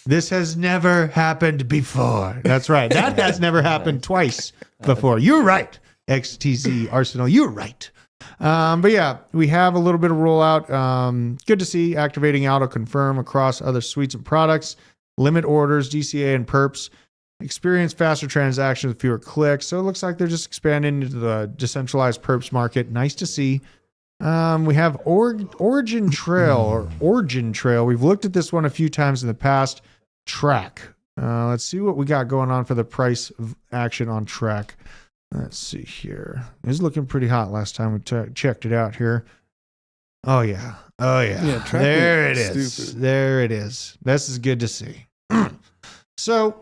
This has never happened before. That's right. That has never happened twice before. You're right. XTZ Arsenal, you're right. But yeah, we have a little bit of rollout. Good to see activating auto confirm across other suites and products, limit orders, DCA and perps, experience faster transactions with fewer clicks. So it looks like they're just expanding into the decentralized perps market. Nice to see. We have Origin Trail. We've looked at this one a few times in the past. Track. Let's see what we got going on for the price of action on Track. Let's see here. It was looking pretty hot last time we checked it out here. Oh yeah. Track there it is. Stupid. There it is. This is good to see. So,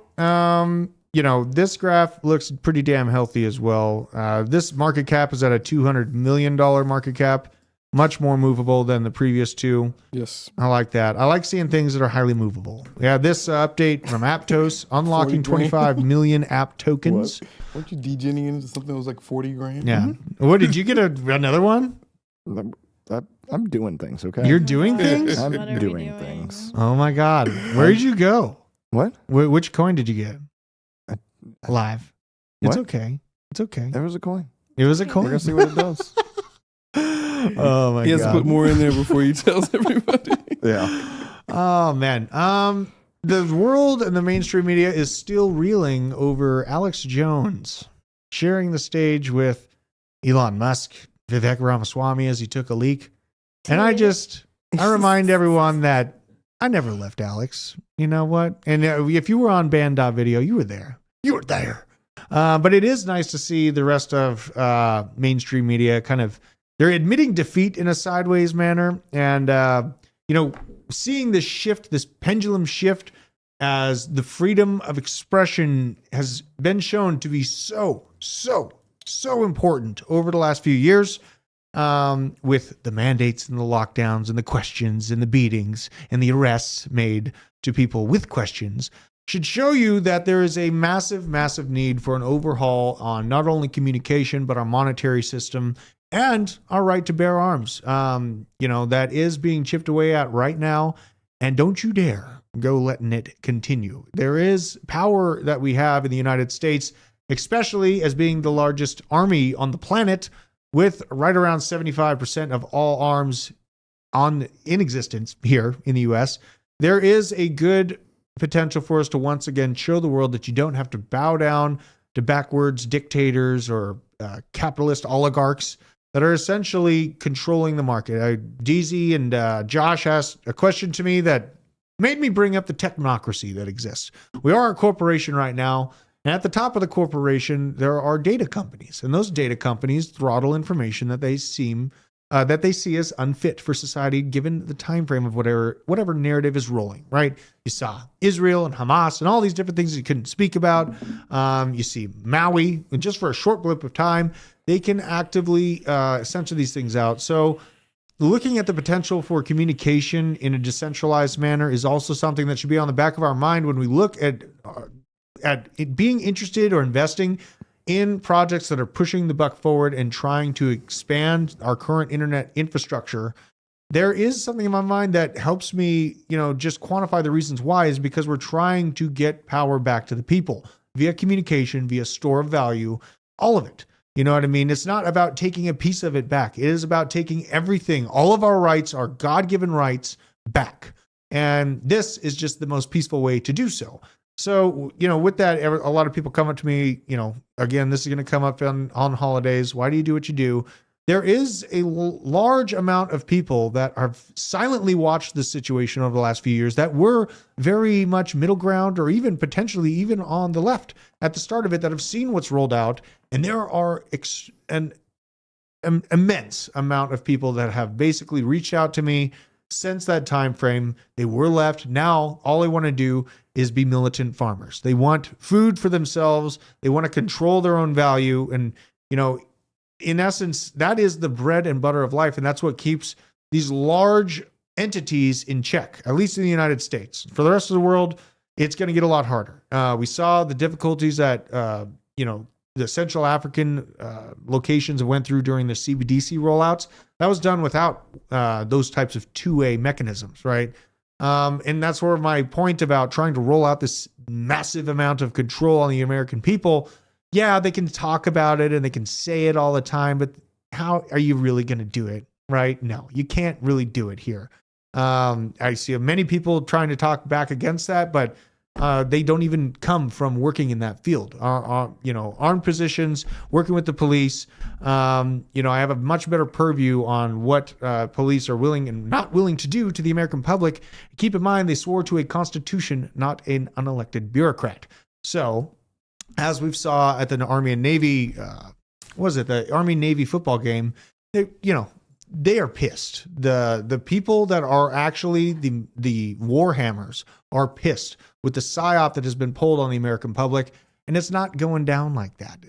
this graph looks pretty damn healthy as well. This market cap is at a $200 million market cap, much more movable than the previous two. Yes. I like that. I like seeing things that are highly movable. We have this update from Aptos, unlocking 25 million app tokens. Weren't you degening into something that was like 40 grand? Yeah. Mm-hmm. What, did you get another one? I'm doing things, okay? You're doing things? I'm What are we doing things. Oh my God. Where did you go? What? Which coin did you get? live. It's What? okay. It's okay. There was a coin. It was a We're coin. gonna see what it does. Oh my He has to god. put more in there before he tells everybody. Yeah. Oh man. The world and the mainstream media is still reeling over Alex Jones sharing the stage with Elon Musk, Vivek Ramaswamy as he took a leak. And I remind everyone that I never left Alex. You know what? And if you were on Band.video, you were there. You were there. But it is nice to see the rest of mainstream media they're admitting defeat in a sideways manner. And, seeing this shift, this pendulum shift, as the freedom of expression has been shown to be so important over the last few years, with the mandates and the lockdowns and the questions and the beatings and the arrests made to people with questions, should show you that there is a massive need for an overhaul on not only communication, but our monetary system and our right to bear arms. That is being chipped away at right now. And don't you dare go letting it continue. There is power that we have in the United States, especially as being the largest army on the planet, with right around 75% of all arms in existence here in the US. There is a good potential for us to once again show the world that you don't have to bow down to backwards dictators or capitalist oligarchs that are essentially controlling the market. DZ and Josh asked a question to me that made me bring up the technocracy that exists. We are a corporation right now, and at the top of the corporation, there are data companies, and those data companies throttle information that they see as unfit for society, given the time frame of whatever narrative is rolling. Right? You saw Israel and Hamas and all these different things you couldn't speak about. You see Maui, and just for a short blip of time, they can actively censor these things out. So, looking at the potential for communication in a decentralized manner is also something that should be on the back of our mind when we look at it being interested or investing in projects that are pushing the buck forward and trying to expand our current internet infrastructure. There is something in my mind that helps me, just quantify the reasons why, is because we're trying to get power back to the people via communication, via store of value, all of it. You know what I mean? It's not about taking a piece of it back. It is about taking everything, all of our rights, our God-given rights, back. And this is just the most peaceful way to do so. So, with that, a lot of people come up to me, again, this is going to come up on holidays. Why do you do what you do? There is a large amount of people that have silently watched this situation over the last few years that were very much middle ground, or even potentially even on the left at the start of it, that have seen what's rolled out. And there are an immense amount of people that have basically reached out to me since that time frame. They were left. Now, all they want to do is be militant farmers. They want food for themselves. They want to control their own value. And, in essence, that is the bread and butter of life. And that's what keeps these large entities in check, at least in the United States. For the rest of the world, it's going to get a lot harder. We saw the difficulties that, the Central African locations went through during the CBDC rollouts. That was done without those types of two-way mechanisms, right? And that's where my point about trying to roll out this massive amount of control on the American people. Yeah, they can talk about it and they can say it all the time, but how are you really going to do it, right? No, you can't really do it here. I see many people trying to talk back against that, but they don't even come from working in that field. Armed positions, working with the police. I have a much better purview on what police are willing and not willing to do to the American public. Keep in mind, they swore to a constitution, not an unelected bureaucrat. So, as we've saw at the Army and Navy, the Army-Navy football game, they are pissed. The people that are actually the warhammers are pissed with the psyop that has been pulled on the American public, and it's not going down like that.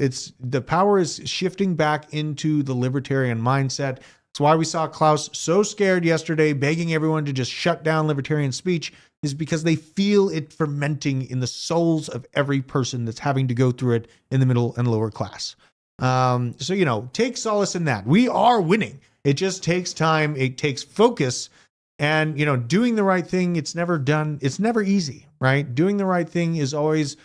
The power is shifting back into the libertarian mindset. That's why we saw Klaus so scared yesterday, begging everyone to just shut down libertarian speech, is because they feel it fermenting in the souls of every person that's having to go through it in the middle and lower class. So, take solace in that. We are winning. It just takes time. It takes focus. And, doing the right thing, it's never done. It's never easy, right? Doing the right thing is always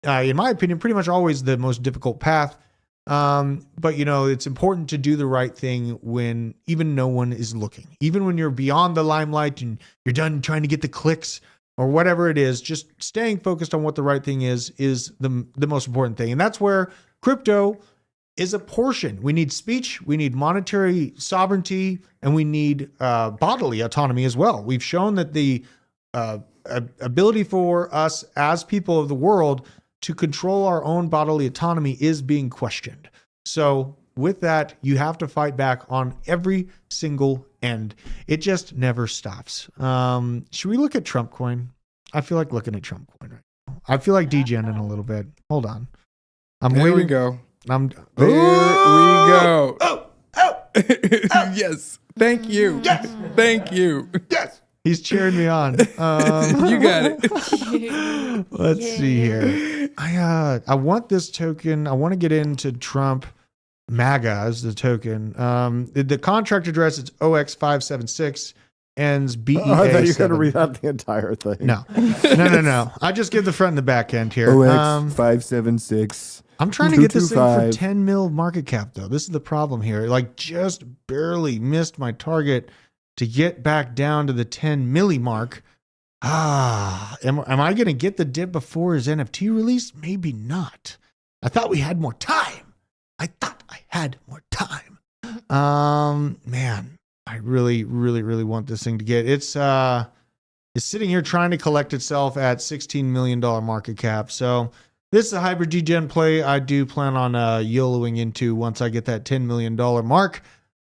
in my opinion, pretty much always the most difficult path. But it's important to do the right thing when even no one is looking, even when you're beyond the limelight and you're done trying to get the clicks or whatever it is. Just staying focused on what the right thing is the most important thing. And that's where crypto is a portion. We need speech, we need monetary sovereignty, and we need bodily autonomy as well. We've shown that the ability for us as people of the world to control our own bodily autonomy is being questioned. So with that, you have to fight back on every single end. It just never stops. Should we look at Trump coin? I feel like looking at Trump coin right now. I feel like degening a little bit. Hold on. There we go. There we go. Oh. Yes. Thank you. Yes. Thank you. Yes. He's cheering me on. You got it. Let's see here. I want this token. I want to get into Trump. MAGA as the token. The contract address is OX576, ends BEA. I thought you were going to read out the entire thing. No. I just give the front and the back end here. OX576. I'm trying to get this thing for 10 mil market cap, though. This is the problem here. Like, just barely missed my target to get back down to the 10 milli mark. Am I going to get the dip before his NFT release? Maybe not. I thought we had more time. Man, I really, really, really want this thing to get. It's sitting here trying to collect itself at $16 million market cap. So this is a hybrid degen play I do plan on YOLOing into once I get that $10 million mark.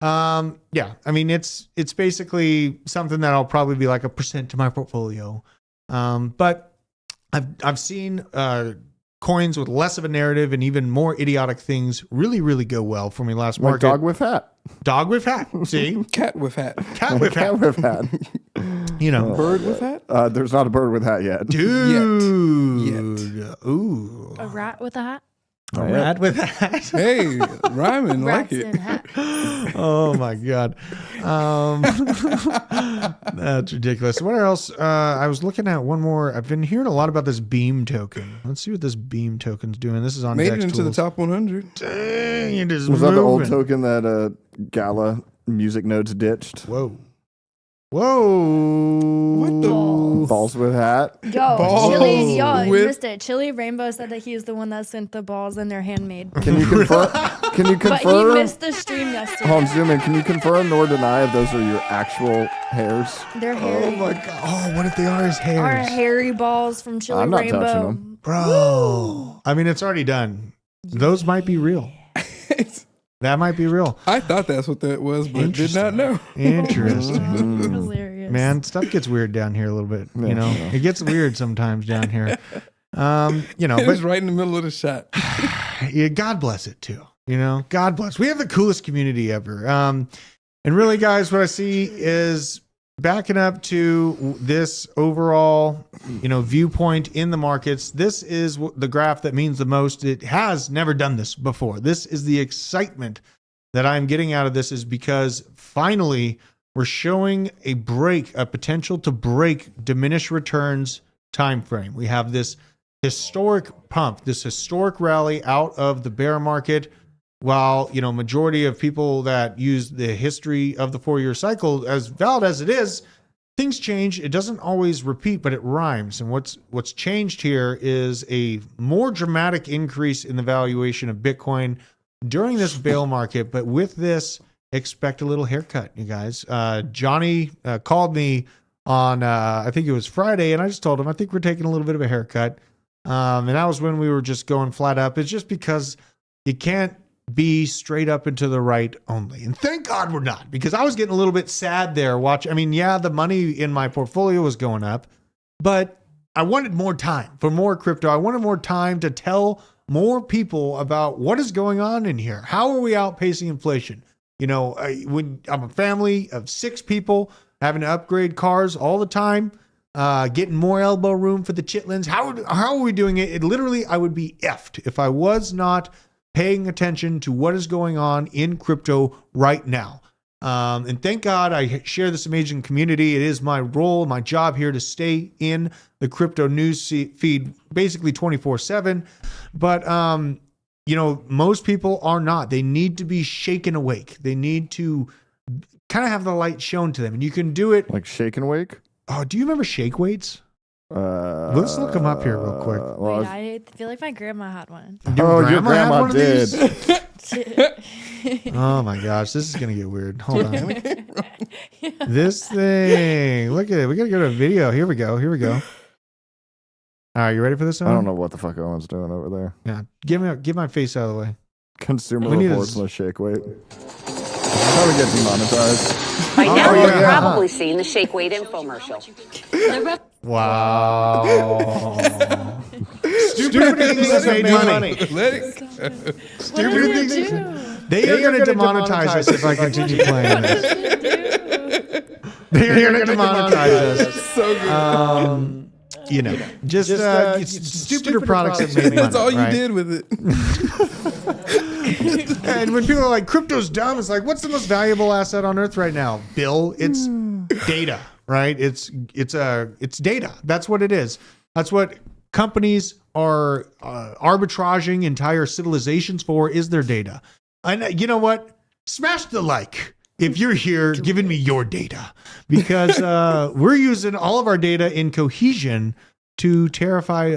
Yeah, I mean, it's basically something that I'll probably be like 1% to my portfolio. But I've seen coins with less of a narrative and even more idiotic things really, really go well for me last market. Like dog with hat. Dog with hat. See? Cat with hat. Cat with hat. Cat with hat. Bird with hat? There's not a bird with hat yet. Dude. Yet. Ooh. A rat with a hat. A rat with a hat. Hey, rhyming like Rats it. in hat. Oh my God. That's ridiculous. What else? I was looking at one more. I've been hearing a lot about this Beam token. Let's see what this Beam token's doing. This is on Made Dex it into Tools. the top 100. Dang, it is Was moving. that the old token that Gala music nodes ditched? Whoa. What the? Balls with hat. Yo, Balls Chili, you with- missed it. Chili Rainbow said that he's the one that sent the balls and they're handmade. Can you confirm? Can you But he confirm? missed the stream yesterday. Hold on, zoom in. Can you confirm nor deny if those are your actual hairs? They're hairy. Oh my God. Oh, what if they are his Our hairs? hairy balls from Chili I'm not Rainbow. touching them. Bro. I mean, it's already done. Those might be real. That might be real. I thought that's what that was, but did not know. Interesting. Hilarious. Man, stuff gets weird down here a little bit. You know, it gets weird sometimes down here. It was But right in the middle of the shot. yeah, God bless it too. God bless. We have the coolest community ever. And really, guys, what I see is backing up to this overall, viewpoint in the markets. This is the graph that means the most. It has never done this before. This is the excitement that I'm getting out of this, is because finally we're showing a potential to break diminished returns time frame. We have this historic pump, this historic rally out of the bear market. While, majority of people that use the history of the 4-year cycle, as valid as it is, things change. It doesn't always repeat, but it rhymes. And what's changed here is a more dramatic increase in the valuation of Bitcoin during this bear market. But with this, expect a little haircut, you guys. Johnny called me on, I think it was Friday, and I just told him, I think we're taking a little bit of a haircut. And that was when we were just going flat up. It's just because you can't be straight up and to the right only. And thank God we're not, because I was getting a little bit sad there. The money in my portfolio was going up, but I wanted more time for more crypto. I wanted more time to tell more people about what is going on in here. How are we outpacing inflation? When I'm a family of 6 people having to upgrade cars all the time, getting more elbow room for the chitlins. How are we doing it? Literally, I would be effed if I was not paying attention to what is going on in crypto right now. And thank God I share this amazing community. It is my role, my job here to stay in the crypto news feed basically 24/7. But, most people are not. They need to be shaken awake. They need to kind of have the light shown to them. And you can do it. Like shake and wake? Oh, do you remember shake weights? Let's look them up here real quick. Wait, I feel like my grandma had one. Your grandma did. Oh my gosh, this is gonna get weird. Hold on. This thing. Look at it. We gotta go to a video. Here we go. All right, you ready for this one? I don't know what the fuck Owen's doing over there. Yeah, get my face out of the way. Consumer Reports on the shake weight. How we get demonetized? By now, you've probably seen the shake weight infomercial. Wow. Stupid things that made money. Let it go. Stupid things. They are going to demonetize us if I continue playing this. They are going to demonetize us. So good. Just stupider products that made money. That's all you right? did with it. And when people are like, crypto's dumb, it's like, what's the most valuable asset on earth right now? Bill, it's data, right? It's data. That's what it is. That's what companies are arbitraging entire civilizations for, is their data. And you know what? Smash the like if you're here giving me your data, because we're using all of our data in cohesion to terrify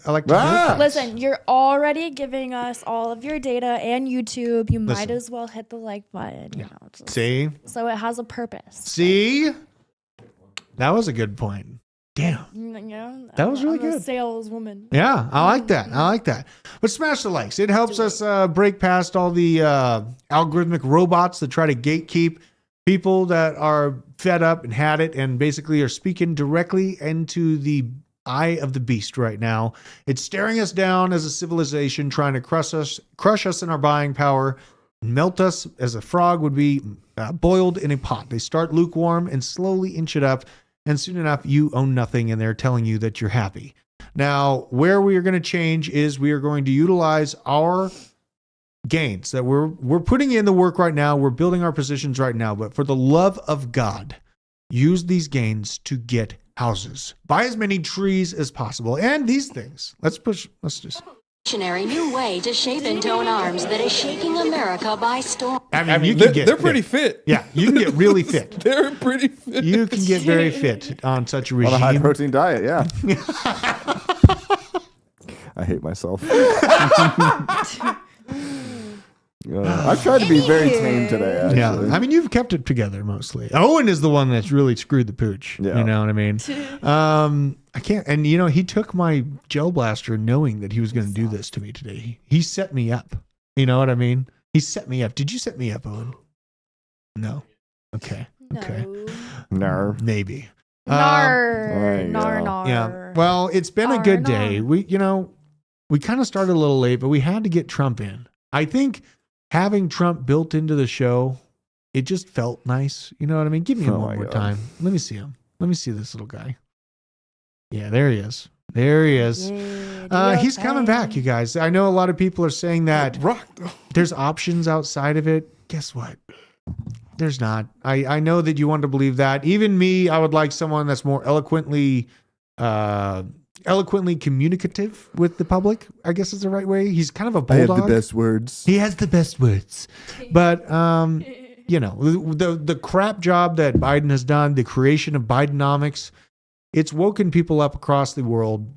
electric. Listen, you're already giving us all of your data and YouTube. You might as well hit the like button. You know, See? So it has a purpose. See? That was a good point. Damn. That was really I'm a good. saleswoman. Yeah, I like that. But smash the likes. It helps us break past all the algorithmic robots that try to gatekeep people that are fed up and had it and basically are speaking directly into the eye of the beast right now. It's staring us down as a civilization, trying to crush us in our buying power, melt us as a frog would be boiled in a pot. They start lukewarm and slowly inch it up. And soon enough, you own nothing, and they're telling you that you're happy. Now, where we are going to change is we are going to utilize our gains that we're putting in the work right now. We're building our positions right now. But for the love of God, use these gains to get houses. Buy as many trees as possible. And these things. Let's just... New way to shape and tone arms that is shaking America by storm. I mean, they're pretty fit. Yeah, you can get really fit. They're pretty fit. You can get very fit on such a regime. On a high protein diet, yeah. I hate myself. I've tried to be very tame today, actually. Yeah, I mean, you've kept it together mostly. Owen is the one that's really screwed the pooch. Yeah. You know what I mean? I can't, and he took my gel blaster knowing that he was going to do this to me today. He set me up. You know what I mean? He set me up. Did you set me up, Owen? No. Okay. Okay. No. Maybe. Nar. Yeah. Well, it's been a good day. We kind of started a little late, but we had to get Trump in. I think having Trump built into the show, it just felt nice. You know what I mean? Give me him one more time. Let me see him. Let me see this little guy. Yeah, there he is. There he is. He's coming back, you guys. I know a lot of people are saying that there's options outside of it. Guess what? There's not. I know that you want to believe that. Even me, I would like someone that's more eloquently communicative with the public, I guess is the right way. He's kind of a bulldog. I have the best words. He has the best words. But, the crap job that Biden has done, the creation of Bidenomics, it's woken people up across the world.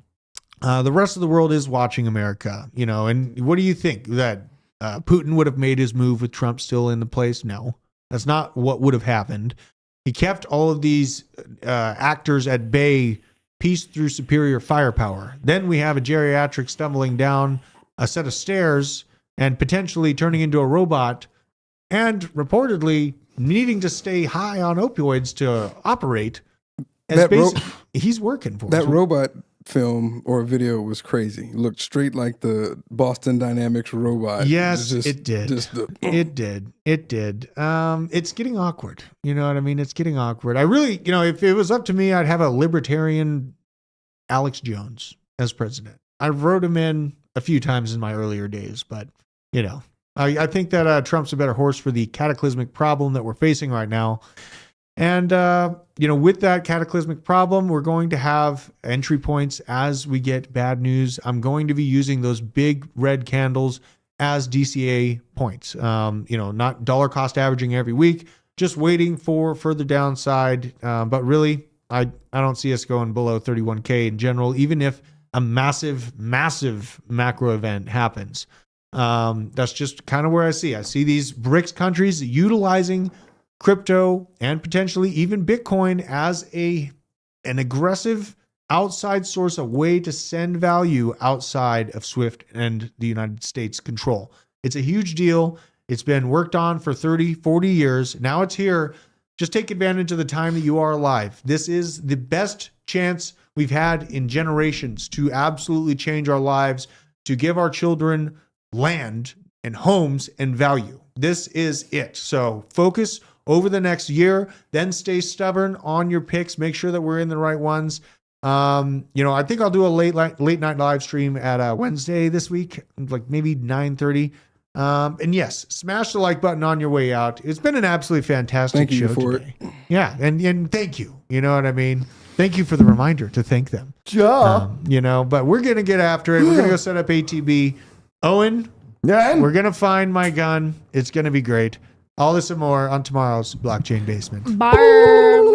The rest of the world is watching America, and what do you think? That Putin would have made his move with Trump still in the place? No, that's not what would have happened. He kept all of these actors at bay, peace through superior firepower. Then we have a geriatric stumbling down a set of stairs and potentially turning into a robot and reportedly needing to stay high on opioids to operate. He's working for that us. Robot film or video was crazy. It looked straight like the Boston Dynamics robot. Yes, it did. It did. It's getting awkward. You know what I mean? It's getting awkward. I really, if it was up to me, I'd have a libertarian Alex Jones as president. I wrote him in a few times in my earlier days, but I think that Trump's a better horse for the cataclysmic problem that we're facing right now. And, with that cataclysmic problem, we're going to have entry points as we get bad news. I'm going to be using those big red candles as DCA points. Not dollar cost averaging every week, just waiting for further downside. But really, I don't see us going below 31K in general, even if a massive macro event happens. That's just kind of where I see these BRICS countries utilizing crypto and potentially even Bitcoin as an aggressive outside source, a way to send value outside of SWIFT and the United States control. It's a huge deal. It's been worked on for 30, 40 years. Now it's here. Just take advantage of the time that you are alive. This is the best chance we've had in generations to absolutely change our lives, to give our children land and homes and value. This is it. So focus over the next year, then stay stubborn on your picks. Make sure that we're in the right ones. I think I'll do a late night live stream at Wednesday this week, like maybe 9:30. And yes, smash the like button on your way out. It's been an absolutely fantastic show today. Yeah, and thank you. You know what I mean? Thank you for the reminder to thank them. Yeah. But we're gonna get after it. We're gonna go set up ATB. Owen, we're gonna find my gun. It's gonna be great. All this and more on tomorrow's Blockchain Basement. Barb.